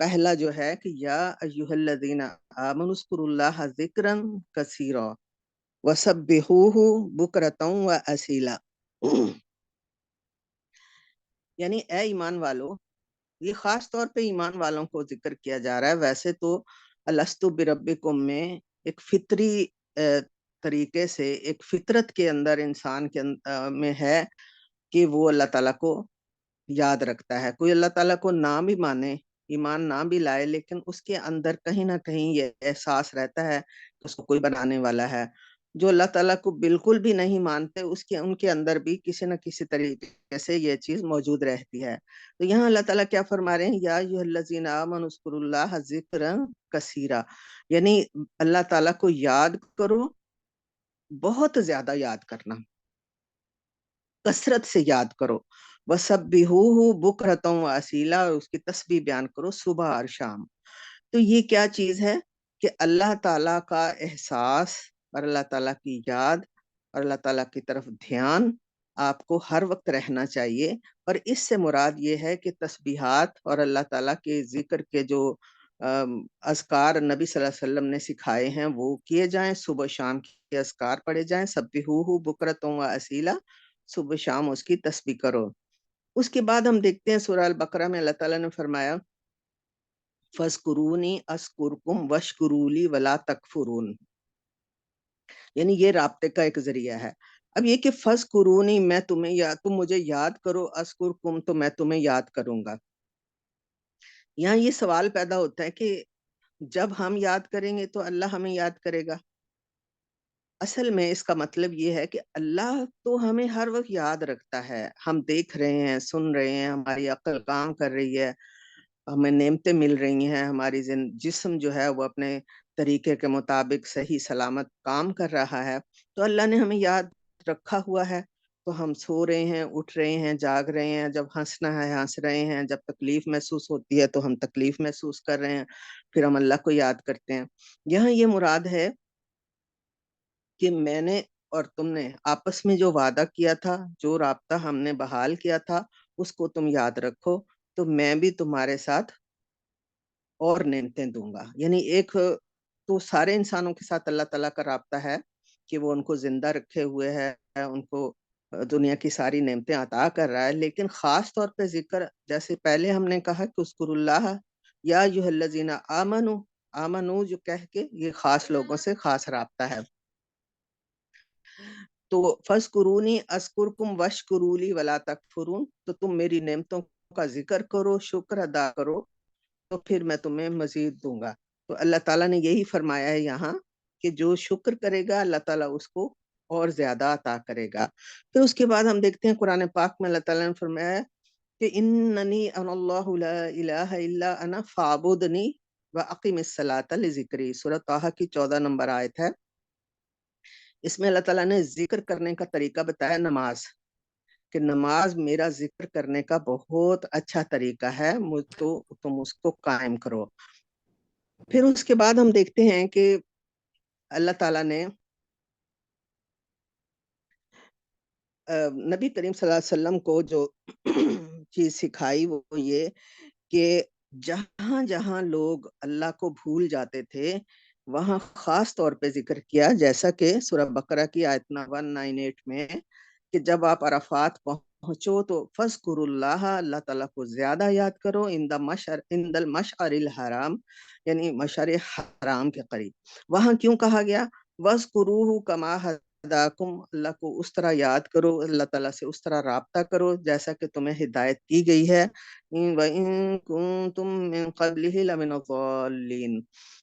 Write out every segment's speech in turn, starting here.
پہلا جو ہے کہ یا ایھا الذین آمنوا اذکروا اللہ ذکرا کثیرا وسبحوہ بکرۃ واصیلا، یعنی اے ایمان والو، یہ خاص طور پہ ایمان والوں کو ذکر کیا جا رہا ہے۔ ویسے تو الست بربکم میں ایک فطری طریقے سے، ایک فطرت کے اندر انسان کے میں ہے کہ وہ اللہ تعالیٰ کو یاد رکھتا ہے۔ کوئی اللہ تعالیٰ کو نہ بھی مانے، ایمان نہ بھی لائے، لیکن اس کے اندر کہیں نہ کہیں یہ احساس رہتا ہے کہ اس کو کوئی بنانے والا ہے۔ جو اللہ تعالیٰ کو بالکل بھی نہیں مانتے، ان کے اندر بھی کسی نہ کسی طریقے سے یہ چیز موجود رہتی ہے۔ تو یہاں اللہ تعالیٰ کیا فرما رہے ہیں؟ یا ایھا الذین آمنوا اذکروا اللہ ذکرا کثیرا، یعنی اللہ تعالیٰ کو یاد کرو، بہت زیادہ یاد کرنا، کثرت سے یاد کرو۔ وَسَبِّحُوهُ بُكْرَةً وَأَصِيلًا، اور اس کی تسبیح بیان کرو صبح اور شام۔ تو یہ کیا چیز ہے کہ اللہ تعالیٰ کا احساس اور اللہ تعالیٰ کی یاد اور اللہ تعالیٰ کی طرف دھیان آپ کو ہر وقت رہنا چاہیے۔ اور اس سے مراد یہ ہے کہ تسبیحات اور اللہ تعالیٰ کے ذکر کے جو اذکار نبی صلی اللہ علیہ وسلم نے سکھائے ہیں وہ کیے جائیں، صبح شام کے اذکار پڑھے جائیں، سبحوہ بکرۃ واصیلا، صبح شام اس کی تسبیح کرو۔ اس کے بعد ہم دیکھتے ہیں سورہ البقرہ میں اللہ تعالیٰ نے فرمایا فَاذْكُرُونِي أَذْكُرْكُمْ وَاشْكُرُوا لِي وَلَا تَكْفُرُونِ، یعنی یہ رابطے کا ایک ذریعہ ہے۔ اب یہ کہ فَاذْكُرُونِي، میں تمہیں یاد، تم مجھے یاد کرو، اذکرکم، تو میں تمہیں یاد کروں گا۔ یہاں یہ سوال پیدا ہوتا ہے کہ جب ہم یاد کریں گے تو اللہ ہمیں یاد کرے گا۔ اصل میں اس کا مطلب یہ ہے کہ اللہ تو ہمیں ہر وقت یاد رکھتا ہے، ہم دیکھ رہے ہیں، سن رہے ہیں، ہماری عقل کام کر رہی ہے، ہمیں نعمتیں مل رہی ہیں، ہماری جسم جو ہے وہ اپنے طریقے کے مطابق صحیح سلامت کام کر رہا ہے، تو اللہ نے ہمیں یاد رکھا ہوا ہے۔ تو ہم سو رہے ہیں، اٹھ رہے ہیں، جاگ رہے ہیں، جب ہنسنا ہے ہنس رہے ہیں، جب تکلیف محسوس ہوتی ہے تو ہم تکلیف محسوس کر رہے ہیں، پھر ہم اللہ کو یاد کرتے ہیں۔ یہاں یہ مراد ہے کہ میں نے اور تم نے آپس میں جو وعدہ کیا تھا، جو رابطہ ہم نے بحال کیا تھا، اس کو تم یاد رکھو، تو میں بھی تمہارے ساتھ اور نعمتیں دوں گا۔ یعنی ایک تو سارے انسانوں کے ساتھ اللہ تعالیٰ کا رابطہ ہے کہ وہ ان کو زندہ رکھے ہوئے ہے، ان کو دنیا کی ساری نعمتیں عطا کر رہا ہے، لیکن خاص طور پہ ذکر، جیسے پہلے ہم نے کہا کہ اذکروا اللہ یا ایھا الذین آمنوا، آمنو جو کہہ کے یہ خاص لوگوں سے خاص رابطہ ہے۔ تو فَاذْكُرُونِي أَذْكُرْكُمْ وَاشْكُرُوا لِي وَلَا تَكْفُرُونَ، تو تم میری نعمتوں کا ذکر کرو، شکر ادا کرو، تو پھر میں تمہیں مزید دوں گا۔ تو اللہ تعالیٰ نے یہی فرمایا ہے یہاں کہ جو شکر کرے گا اللہ تعالیٰ اس کو اور زیادہ عطا کرے گا۔ پھر اس کے بعد ہم دیکھتے ہیں قرآن پاک میں اللہ تعالیٰ نے فرمایا ہے کہ اننی انا اللہ لا الہ الا انا فاعبدنی واقم الصلاۃ لذکری، سورۃ طٰہٰ کی 14 نمبر آیت ہے۔ اس میں اللہ تعالیٰ نے ذکر کرنے کا طریقہ بتایا، نماز، کہ نماز میرا ذکر کرنے کا بہت اچھا طریقہ ہے، تو تم اس کو قائم کرو۔ پھر اس کے بعد ہم دیکھتے ہیں کہ اللہ تعالیٰ نے نبی کریم صلی اللہ علیہ وسلم کو جو چیز سکھائی وہ یہ کہ جہاں جہاں لوگ اللہ کو بھول جاتے تھے وہاں خاص طور پہ ذکر کیا، جیسا کہ سورہ بقرہ کی آیت 198 میں کہ جب آپ عرفات پہنچو تو فَاذْكُرُوا اللَّهَ، اللہ تعالیٰ کو زیادہ یاد کرو، عند المشعر الحرام، یعنی مشعر حرام کے قریب۔ وہاں کیوں کہا گیا وَاذْكُرُوهُ كَمَا ہداکم، اللہ کو اس طرح یاد کرو، اللہ تعالیٰ سے اس طرح رابطہ کرو جیسا کہ تمہیں ہدایت کی گئی ہے، وَإِن كُنتُم مِّن قَبْلِهِ لَمِنَ الضَّالِّينَ،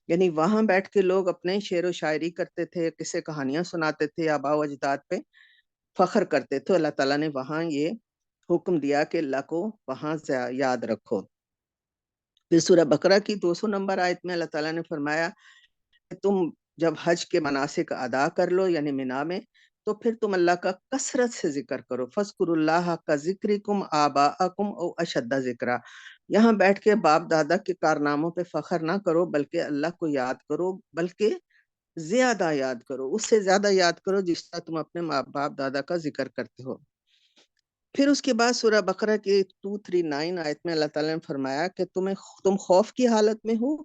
یعنی وہاں بیٹھ کے لوگ اپنے شعر و شاعری کرتے تھے، قصے کہانیاں سناتے تھے، آباء و اجداد پہ فخر کرتے تھے۔ اللہ تعالیٰ نے وہاں یہ حکم دیا کہ اللہ کو وہاں یاد رکھو۔ پھر سورہ بقرہ کی 200 نمبر آیت میں اللہ تعالیٰ نے فرمایا کہ تم جب حج کے مناسک ادا کر لو، یعنی مینا میں، تو پھر تم اللہ کا کثرت سے ذکر کرو، فَاذْكُرُوا اللَّهَ كَذِكْرِكُمْ آبَاءَكُمْ أَوْ أَشَدَّ ذِكْرًا، یہاں بیٹھ کے باپ دادا کے کارناموں پہ فخر نہ کرو، بلکہ اللہ کو یاد کرو، بلکہ زیادہ یاد کرو، اس سے زیادہ یاد کرو جس طرح تم اپنے باپ دادا کا ذکر کرتے ہو۔ پھر اس کے بعد سورہ بقرہ کی 239 آیت میں اللہ تعالیٰ نے فرمایا کہ تم خوف کی حالت میں ہو،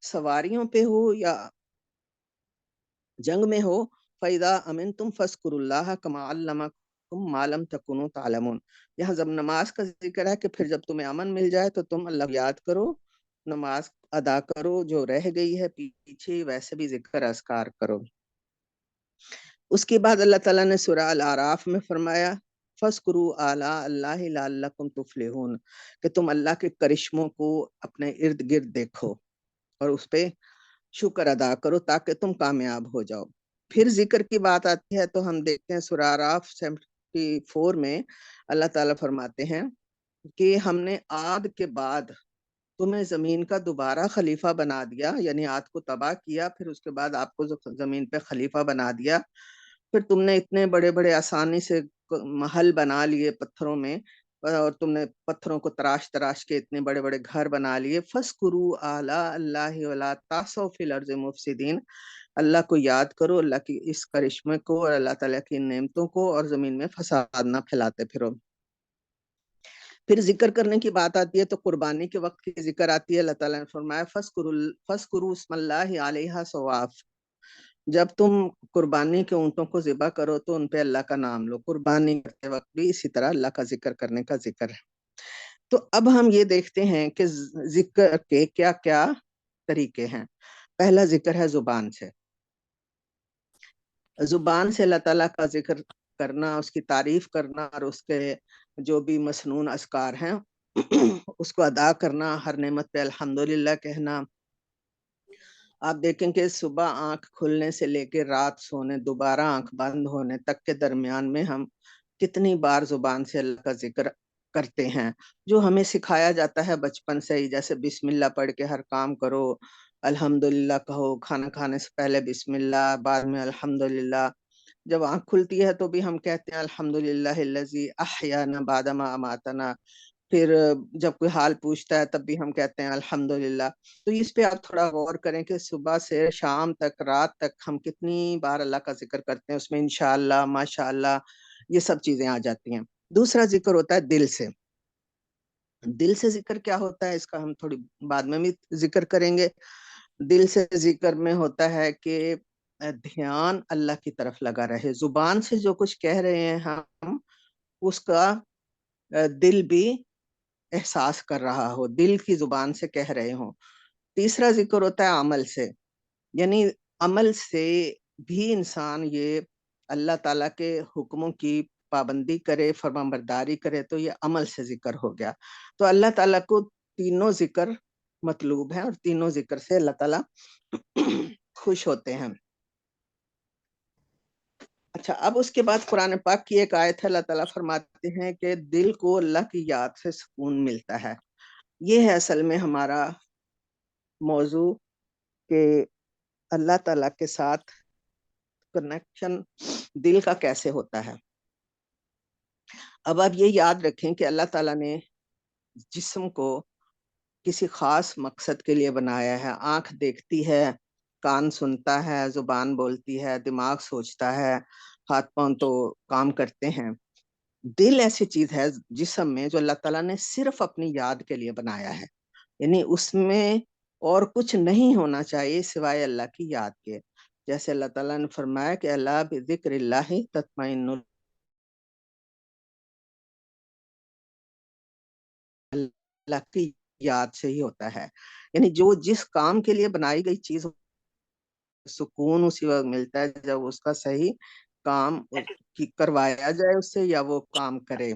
سواریوں پہ ہو یا جنگ میں ہو، فَإِذَا أَمِنْتُمْ فَاذْكُرُوا اللَّهَ كَمَا عَلَّمَكُمْ مَا لَمْ تَكُونُوا تَعْلَمُونَ۔ یہاں جب نماز کا ذکر ہے کہ پھر جب تمہیں امن مل جائے تو تم اللہ یاد کرو، نماز ادا کرو، جو رہ گئی ہے پیچھے ویسے بھی ذکر اذکار کرو۔ اس کے بعد اللہ تعالیٰ نے سورہ الاعراف میں فرمایا فَاذْكُرُوا آلَاءَ اللَّهِ لَعَلَّكُمْ تُفْلِحُونَ، کہ تم اللہ کے کرشموں کو اپنے ارد گرد دیکھو اور اس پہ شکر ادا کرو تاکہ تم کامیاب ہو جاؤ۔ پھر ذکر کی بات آتی ہے تو ہم دیکھتے ہیں سورہ اعراف 74 میں اللہ تعالیٰ فرماتے ہیں کہ ہم نے عاد کے بعد تمہیں زمین کا دوبارہ خلیفہ بنا دیا، یعنی عاد کو تباہ کیا، پھر اس کے بعد آپ کو زمین پہ خلیفہ بنا دیا، پھر تم نے اتنے بڑے بڑے آسانی سے محل بنا لیے پتھروں میں، اور تم نے پتھروں کو تراش تراش کے اتنے بڑے بڑے گھر بنا لیے۔ فَاذْكُرُوا آلَاءَ اللَّهِ وَلَا تَعْثَوْا فِي الْأَرْضِ مُفْسِدِينَ، اللہ کو یاد کرو، اللہ کی اس کرشمے کو اور اللہ تعالیٰ کی نعمتوں کو، اور زمین میں فساد نہ پھیلاتے پھرو۔ پھر ذکر کرنے کی بات آتی ہے تو قربانی کے وقت کی ذکر آتی ہے۔ اللہ تعالیٰ نے فرمایا فَاذْكُرُوا اسْمَ اللَّهِ عَلَيْهَا صَوَافَ، جب تم قربانی کے اونٹوں کو ذبح کرو تو ان پہ اللہ کا نام لو۔ قربانی کرتے وقت بھی اسی طرح اللہ کا ذکر کرنے کا ذکر ہے۔ تو اب ہم یہ دیکھتے ہیں کہ ذکر کے کیا کیا طریقے ہیں۔ پہلا ذکر ہے زبان سے۔ زبان سے اللہ تعالیٰ کا ذکر کرنا، اس کی تعریف کرنا، اور اس کے جو بھی مسنون اذکار ہیں اس کو ادا کرنا، ہر نعمت پہ الحمدللہ کہنا۔ آپ دیکھیں کہ صبح آنکھ کھلنے سے لے کے رات سونے، دوبارہ آنکھ بند ہونے تک کے درمیان میں ہم کتنی بار زبان سے اللہ کا ذکر کرتے ہیں، جو ہمیں سکھایا جاتا ہے بچپن سے ہی، جیسے بسم اللہ پڑھ کے ہر کام کرو، الحمدللہ کہو، کھانا کھانے سے پہلے بسم اللہ، بعد میں الحمدللہ۔ جب آنکھ کھلتی ہے تو بھی ہم کہتے ہیں الحمدللہ الذی احیانا بعد ما اماتنا، پھر جب کوئی حال پوچھتا ہے تب بھی ہم کہتے ہیں الحمدللہ۔ تو اس پہ آپ تھوڑا غور کریں کہ صبح سے شام تک، رات تک ہم کتنی بار اللہ کا ذکر کرتے ہیں، اس میں انشاءاللہ، ماشاءاللہ، یہ سب چیزیں آ جاتی ہیں۔ دوسرا ذکر ہوتا ہے دل سے۔ دل سے ذکر کیا ہوتا ہے اس کا ہم تھوڑی بعد میں بھی ذکر کریں گے۔ دل سے ذکر میں ہوتا ہے کہ دھیان اللہ کی طرف لگا رہے، زبان سے جو کچھ کہہ رہے ہیں ہم اس کا دل بھی احساس کر رہا ہو، دل کی زبان سے کہہ رہے ہوں۔ تیسرا ذکر ہوتا ہے عمل سے، یعنی عمل سے بھی انسان یہ اللہ تعالیٰ کے حکموں کی پابندی کرے، فرمانبرداری کرے، تو یہ عمل سے ذکر ہو گیا۔ تو اللہ تعالیٰ کو تینوں ذکر مطلوب ہیں، اور تینوں ذکر سے اللہ تعالیٰ خوش ہوتے ہیں۔ اچھا، اب اس کے بعد قرآن پاک کی ایک آیت ہے، اللہ تعالیٰ فرماتے ہیں کہ دل کو اللہ کی یاد سے سکون ملتا ہے۔ یہ ہے اصل میں ہمارا موضوع کہ اللہ تعالیٰ کے ساتھ کنیکشن دل کا کیسے ہوتا ہے۔ اب آپ یہ یاد رکھیں کہ اللہ تعالیٰ نے جسم کو کسی خاص مقصد کے لیے بنایا ہے۔ آنکھ دیکھتی ہے، کان سنتا ہے، زبان بولتی ہے، دماغ سوچتا ہے، ہاتھ پاؤں تو کام کرتے ہیں۔ دل ایسی چیز ہے جسم میں جو اللہ تعالیٰ نے صرف اپنی یاد کے لیے بنایا ہے، یعنی اس میں اور کچھ نہیں ہونا چاہیے سوائے اللہ کی یاد کے۔ جیسے اللہ تعالیٰ نے فرمایا کہ اللہ بذکر اللہ تطمئن، اللہ کی یاد سے ہی ہوتا ہے، یعنی جو جس کام کے لیے بنائی گئی چیز، سکون اسی وقت ملتا ہے جب اس کا صحیح کام کروایا جائے اس سے، یا وہ کام کرے۔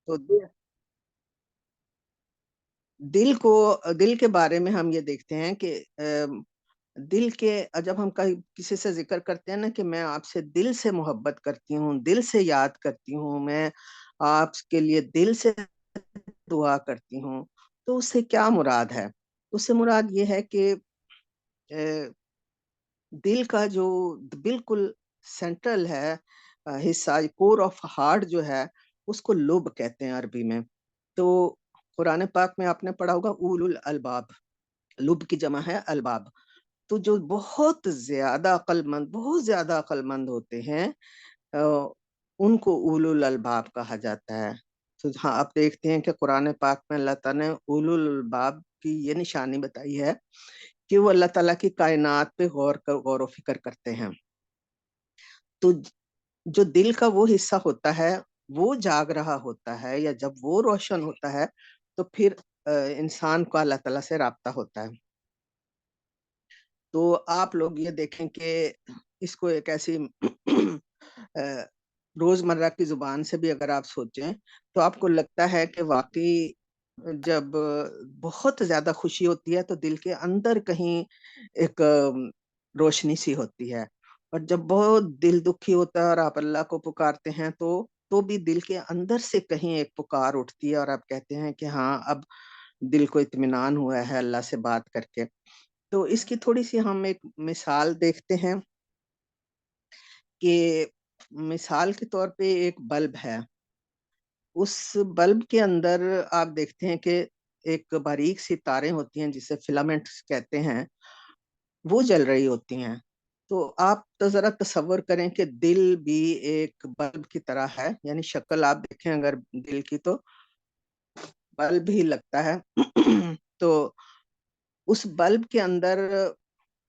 تو دل کے بارے میں ہم یہ دیکھتے ہیں کہ دل کے جب ہم کسی سے ذکر کرتے ہیں نا کہ میں آپ سے دل سے محبت کرتی ہوں، دل سے یاد کرتی ہوں، میں آپ کے لیے دل سے دعا کرتی ہوں، تو اس سے کیا مراد ہے؟ اس سے مراد یہ ہے کہ دل کا جو بالکل سینٹرل ہے حصہ، کور آف ہارٹ جو ہے، اس کو لب کہتے ہیں عربی میں۔ تو قرآن پاک میں آپ نے پڑھا ہوگا اولو الالباب، لب کی جمع ہے الباب۔ تو جو بہت زیادہ عقل مند ہوتے ہیں ان کو اولو الالباب کہا جاتا ہے. تو ہاں آپ دیکھتے ہیں کہ قرآن پاک میں اللہ تعالیٰ نے اولو الالباب کی یہ نشانی بتائی ہے کہ وہ اللہ تعالیٰ کی کائنات پہ غور و فکر کرتے ہیں. تو جو دل کا وہ حصہ ہوتا ہے وہ جاگ رہا ہوتا ہے، یا جب وہ روشن ہوتا ہے تو پھر انسان کو اللہ تعالیٰ سے رابطہ ہوتا ہے. تو آپ لوگ یہ دیکھیں کہ اس کو ایک ایسی روزمرہ کی زبان سے بھی اگر آپ سوچیں تو آپ کو لگتا ہے کہ واقعی جب بہت زیادہ خوشی ہوتی ہے تو دل کے اندر کہیں ایک روشنی سی ہوتی ہے، اور جب بہت دل دکھی ہوتا ہے اور آپ اللہ کو پکارتے ہیں تو بھی دل کے اندر سے کہیں ایک پکار اٹھتی ہے اور آپ کہتے ہیں کہ ہاں اب دل کو اطمینان ہوا ہے اللہ سے بات کر کے. تو اس کی تھوڑی سی ہم ایک مثال دیکھتے ہیں کہ مثال کے طور پہ ایک بلب ہے. اس بلب کے اندر آپ دیکھتے ہیں کہ ایک باریک سی تاریں ہوتی ہیں جسے فلامنٹس کہتے ہیں، وہ جل رہی ہوتی ہیں. تو آپ تو ذرا تصور کریں کہ دل بھی ایک بلب کی طرح ہے، یعنی شکل آپ دیکھیں اگر دل کی تو بلب ہی لگتا ہے. تو اس بلب کے اندر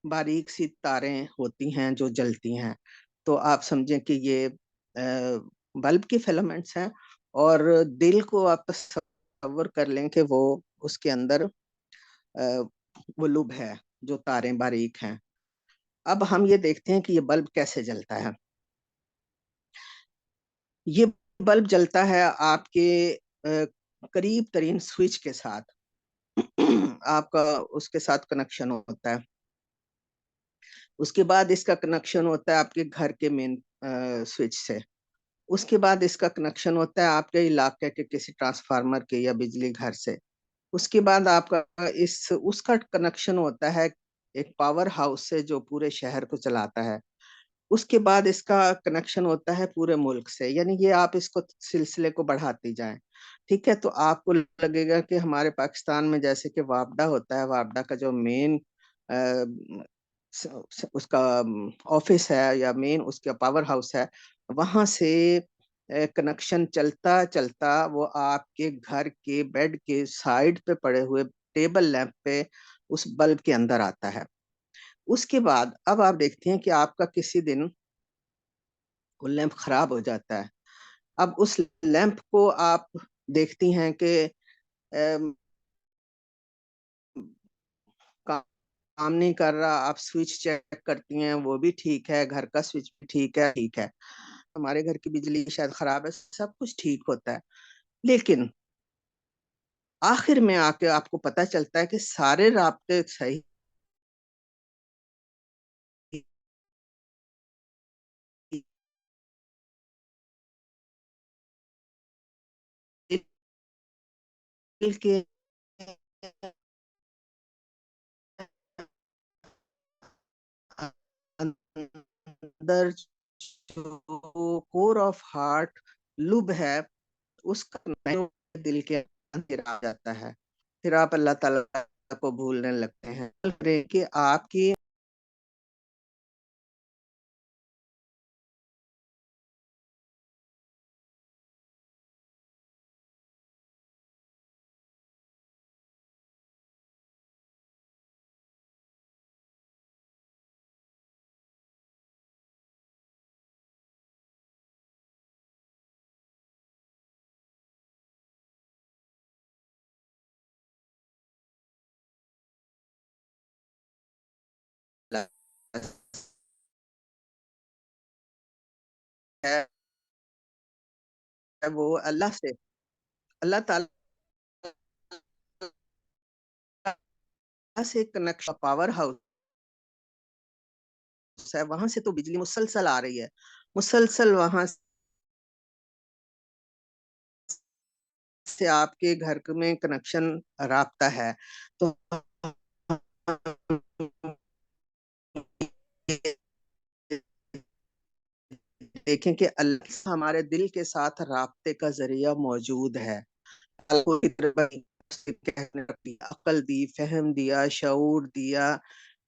باریک سی تاریں ہوتی ہیں جو جلتی ہیں. تو آپ سمجھیں کہ یہ بلب کی فلامنٹس ہیں، اور دل کو آپ تصور کر لیں کہ وہ اس کے اندر وہ لب ہے جو تاریں باریک ہیں. اب ہم یہ دیکھتے ہیں کہ یہ بلب کیسے جلتا ہے. یہ بلب جلتا ہے آپ کے قریب ترین سوئچ کے ساتھ. آپ کا اس کے ساتھ کنیکشن ہوتا ہے. اس کے بعد اس کا کنیکشن ہوتا ہے آپ کے گھر کے مین سوئچ سے. اس کے بعد اس کا کنیکشن ہوتا ہے آپ کے علاقے کے کسی ٹرانسفارمر کے یا بجلی گھر سے. اس کے بعد آپ کا اس کا کنیکشن ہوتا ہے ایک پاور ہاؤس سے جو پورے شہر کو چلاتا ہے. اس کے بعد اس کا کنیکشن ہوتا ہے پورے ملک سے. یعنی یہ آپ اس کو سلسلے کو بڑھاتی جائیں، ٹھیک ہے. تو آپ کو لگے گا کہ ہمارے پاکستان میں جیسے کہ وابڈا ہوتا ہے، وابڈا کا جو مین اس کا آفس ہے یا مین اس کا پاور ہاؤس ہے، وہاں سے کنیکشن چلتا چلتا وہ آپ کے گھر کے بیڈ کے سائڈ پہ پڑے ہوئے ٹیبل لیمپ پہ اس بلب کے اندر آتا ہے. اس کے بعد اب آپ دیکھتے ہیں کہ آپ کا کسی دن وہ لیمپ خراب ہو جاتا ہے. اب اس لیمپ کو آپ دیکھتی ہیں کہ کام نہیں کر رہا، آپ سوئچ چیک کرتی ہیں وہ بھی ٹھیک ہے، گھر کا سوئچ بھی ٹھیک ہے. ہمارے گھر کی بجلی شاید خراب ہے، سب کچھ ٹھیک ہوتا ہے. لیکن آخر میں آ کے آپ کو پتا چلتا ہے کہ سارے رابطے صحیح کے اندر جو کور آف ہارٹ لب ہے اس کا دل کے اندر آ جاتا ہے. پھر آپ اللہ تعالیٰ کو بھولنے لگتے ہیں کہ آپ کی ہے وہ اللہ سے، اللہ تعالیٰ سے کنیکشن پاور ہاؤس ہے، وہاں سے تو بجلی مسلسل آ رہی ہے، مسلسل وہاں سے آپ کے گھر میں کنیکشن رابطہ ہے. تو دیکھیں کہ اللہ ہمارے دل کے ساتھ رابطے کا ذریعہ موجود ہے. عقل دی، فہم دیا، شعور دیا